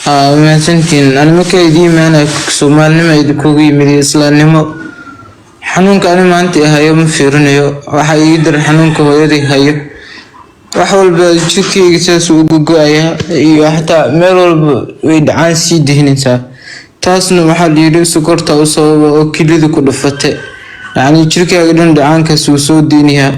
ها ما سنتين أنا ما كيدي ما أنا سومالي ما يدكوي مدي إسلامي حنونك أنا ما أنت هاي مفيرنيو وحيدر حنونك هو يدي هاي وحول بجكي جساس وجوجايا iyo xataa meel walba way dhacaan sii dehnaysaa taasna waxa la yiri sokorta u sababa oo kilida ku dhufatay yani jirkaaga dhan dhacaanka soo deeniyaa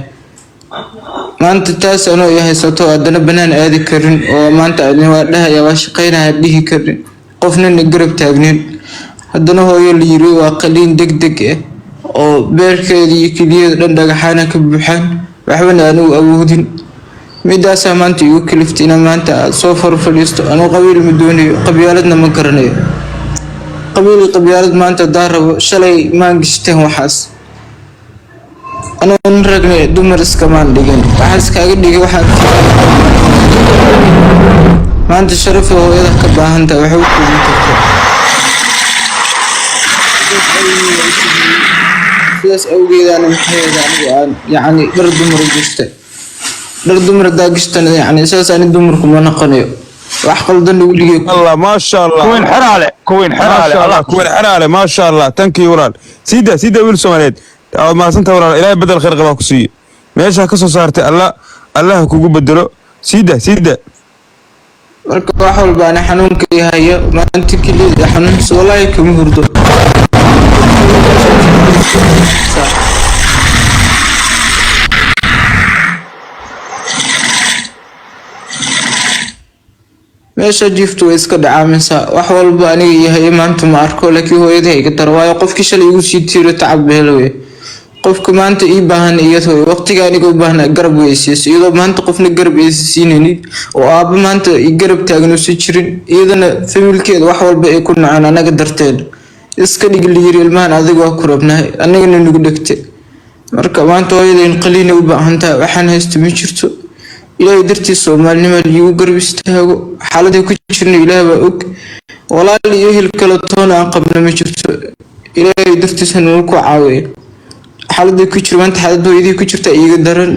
maanta taas anoo yahay sato adana banaan aadi karin oo maanta adna waa dhahaya waa shaqeynaa dhihi karin qofna garab taagnin hadana hooyo la yiri waa qaliin degdeg ah oo beerkeedii kiliyada dhan dhagaxana ka buuxaan waxbana aanu awoodin midaas maanta igu kaliftina maanta soo farfaliisto anoo qabiil midoonayo qabyaaladna ma garanayo qabyaalad maanta daarabo shalay maan gishteen waxaas anoo ragnay dumar iska maan dhigin waxaas kaaga dhigay waxaan maanta sharaf hooyada ka baahan tahay waxa uu ku jirtaa sidaas awgeedana maxay anigu yani dhar dumar gishteen dhar dumar daagishtan yani asaas aan dumarku ma naqanayo wax qaldan wiligeed الله ما شاء الله كوين حرالة الله كوين حرالة ما شاء الله تنكي ورال سيدا ويل سوماليد ما سنت ورال إلهي بدل خير قباك سي ماشي كسو صارتي الله كوكو بدلو سيدا marka wax walba ana xanuunka yahayo maanta kaliya xanuun wallahi kuma hurdo meesha jiftu way iska dhacaamaysaa wax walba aniga yahay maanta ma arko laakiin hooyaday iga darwaayo qofkii shalay igu sii tiiro tacab beelay qofka maanta ii baahan iyadoo waqtiga aniga u baahnaa garab weysiiso iyadoo maanta qofna garab siinayni oo aaba maanta ii garab taagno si jirin iyadana familkeeda wax walba ay ku nacaan anaga darteed iska dhig liir ilmahan adiga waa ku rabnahay anagana nagu dhagtay marka maanta hooyaday qaliin u baahan tahay waxaan haysto ma jirto إلهي درتي الصومالنما اللي يقرب يستهاجو حالته كتشرني إلهي بأوك ولا اللي يهل كلاتونا قبل ما شفت إلهي درتي سنوكو عاوي حالته كتشر ما أنت حالته إذا كتشرت يقدرن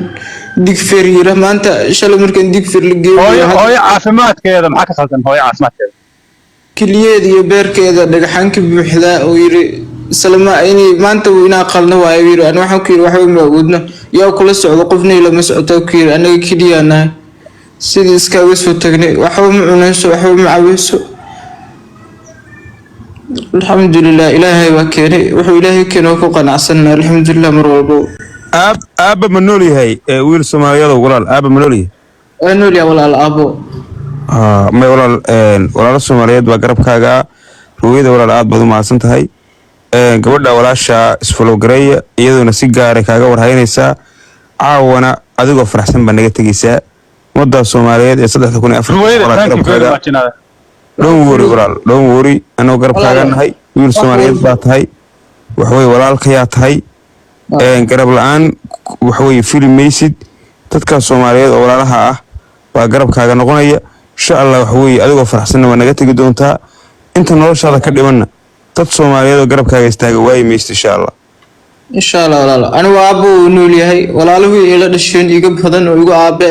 ديك فريرة ما أنت شلو مركن ديك فر لقي هوي عاصمات كذا معك صدق هوي عاصمات كذا كل يدي يبير كذا دق حنك بحذا ويري سلمى إني ما أنت وينا قلنا وعير أنا وحكير وحوي موجودنا يا كل السعودة قفني لما سعودة كير أنا كذي أنا سيد إسكاويس وتقني وحوي معناس وحوي معويس الحمد لله إلهي وكيري وحوي إلهي كنا وفوق نعسنا الحمد لله مرورو أب منولي هاي ويل سوماليا وقرال أب منولي نولي ولا الأبو ما ولا السوماليات بقرب كاجا رويدا ولا الأب بدو ما سنت هاي gabadha walaasha isfolow gareeya iyaduna si gaar ah kaaga warhaynaysaa caawana adigoo faraxsan baa naga tegaysaa wadda Soomaaliyeed ee 3,400 don't worry anoo garabkaaga nahay wiil Soomaaliyeed baa tahay wax way walaalkayaa tahay garab la'aan wax way filmaysid dadka Soomaaliyeed oo walaalaha ah baa garabkaaga noqonaya insha Allah wax way adigoo faraxsan waa naga tagi doontaa inta noloshaada ka dhimanna dad Soomaaliyeed oo garabkaaga istaaga way meeyst insha Allah walaalo ana waa abu noolyahay walaaluhu ila dhasheen iga badan oo igu aabe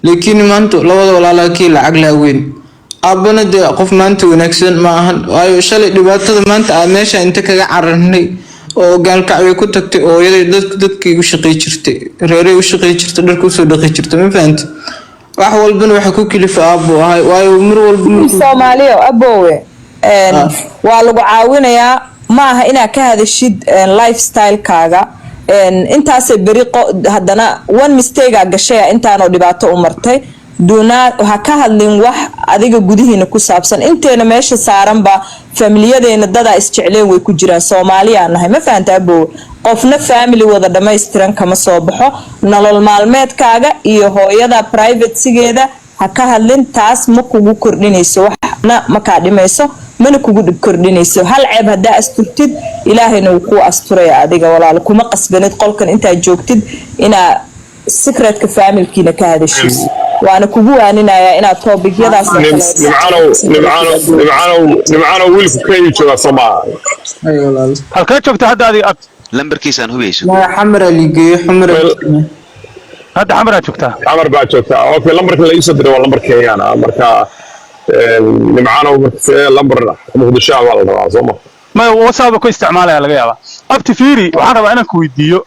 laakiin maanta labada walaalaha kii lacag la weyn aabana de qof maanta wanaagsan ma ahan waayo shalay dhibaatada maanta meesha inta kaga cararnay oo gaalkacyo ku tagtay oo dadkii u shaqeey jirtay reeray u shaqeey jirtay dharku soo dhaqay jirtay ma fahanti wax walbana waxa ku kalifa aabo ahay waayo mar walba Soomaaliya aboowe waa lagu caawinayaa ma aha inaad ka hadashid lifestyle kaaga intaas bari hadana one mistake gashay intaanoo dhibaato u martay doona waxa ka hadlin wax adiga gudihiina ku saabsan inteena meesha saaran ba familiyadeena dada isjecleen way ku jiraan Soomaaliya nahay ma fahantaa abo qofna family wada dhameystiran kama soo baxo nolol maalmeedkaaga iyo hooyada privacy-geeda ha ka hadlin taas ma kugu kordhinayso waxna ma ka dhimayso mana kugu dhib kordhinayso hal ceeb hadaa asturtid ilaahayna wuu ku asturaya adiga walaal kuma qasbanid qolkan inta joogtid ina secretka family-kiina ka hadashid waana kugu waaninaya ina topicyadaas nimcano wiilku ka jooga Soomaaliya ay walaal halka joogta hadda adiga lambarkiisaan hubeyso ma xamra ligeey xamra hadda xamra joogta amar baa joogta oo lambarka la isoo diray waa lambarkeeyana marka nimcana lambar muqdisho waa la rabaa soo ma ما وصابه كو استعمالها laga yaaba abti fiiri waxaan rabaa inaan ku weydiiyo